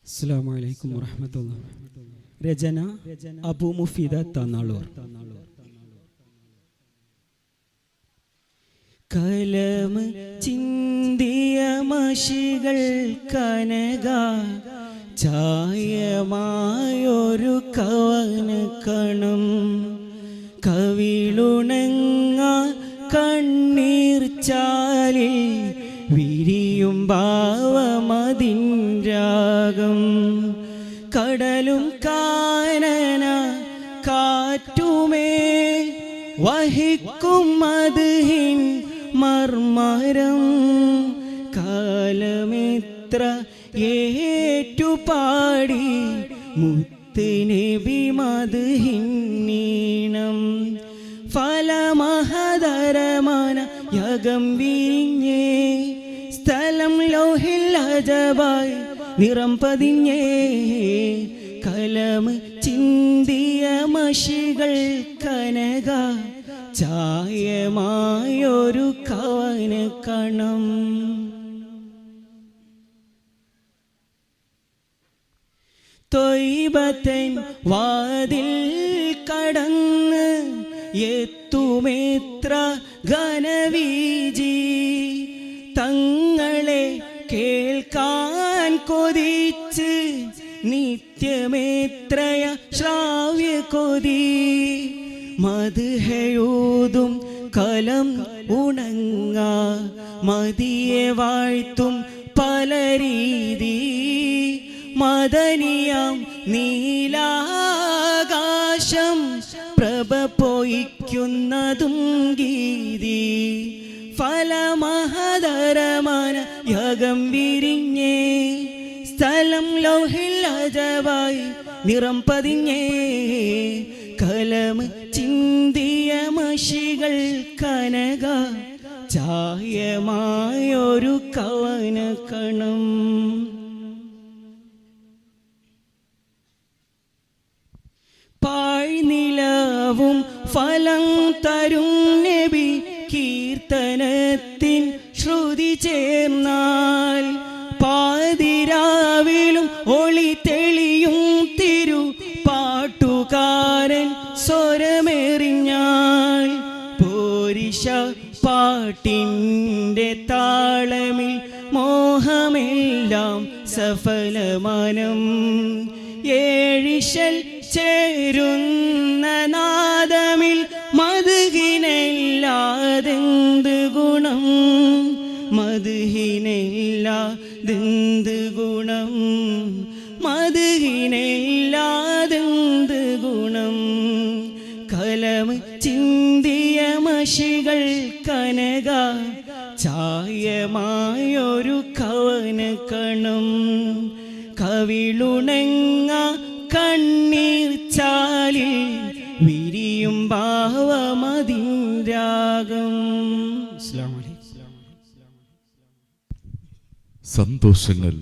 അസ്സലാമു അലൈക്കും വറഹ്മത്തുള്ളാഹി. രചന അബു മുഫീദ തന്നാളൂർ. കലം ചിന്തിയ മഷികൾ കനക ചായമായൊരു കവന കണം കവിളുണങ്ങ കണ്ണീർ ചാലിൽ വിരിയും ഭാവമതിൻ രാഗം കടലും കാനന കാറ്റുമേ വഹിക്കും മദ്ഹിൻ മർമരം കാലമെത്ര ഏറ്റുപാടി മുത്തുനബി മദ്ഹിൻ നീണം ഫലമഹദരമന യഗം വിരിഞ്ഞേ സ്ഥലം ലൗഹിൽ അജബായി നിറം പതിഞ്ഞേ കലം ചിന്തിയ മഷികൾ കനക ചായമായൊരു കവന കണം തൊയ്ബത്തൻ വാതിൽ കടന്ന് എത്തുമേത്ര ഘനവീജി തങ്ങളെ കേൾക്കാൻ കൊതിച്ച് നിത്യമേത്രയ ശ്രാവ്യ കൊതി മദ്ഹയൂതും കലം ഉണങ്ങ മദിയെ വാഴ്ത്തും പല രീതി മദനിയാം നീലാകാശം പ്രഭ പൊയ്ക്കുന്നതും ഗീതി ഫലമഹദരമന യഗം വിരിഞ്ഞേ സ്ഥലം ലൗഹിൽ അജബായി നിറം പതിഞ്ഞേ കലം ചിന്തിയ മഷികൾ കനക ചായമായൊരു കവന കണം പാഴ്നിലവും ഫലം തരും നബി കീർത്തനത്തിൻ ശ്രുതി ചേർന്നാൽ പാതിരാവിലും ഒളി തെളിയും തിരു പാട്ടുകാരൻ സ്വരമെറിഞ്ഞാൽ പോരിശ പാട്ടിൻ്റെ താളമിൽ മോഹമെല്ലാം സഫലമനം ഏഴിശൽ ചേരുന്ന നാദമിൽ മദ്ഹിനെല്ലാതെന്ത് ഗുണം മദ്ഹിനെല്ലാതെന്ത് ഗുണം മദ്ഹിനെല്ലാതെന്ത് ഗുണം കലം ചിന്തിയ മഷികൾ കനക ചായമായൊരു കവന കണം കവിളുണങ്ങ കണ്ണീർ ചാലിൽ വിരിയും ഭാവമതിൻ രാഗം. സന്തോഷങ്ങൾ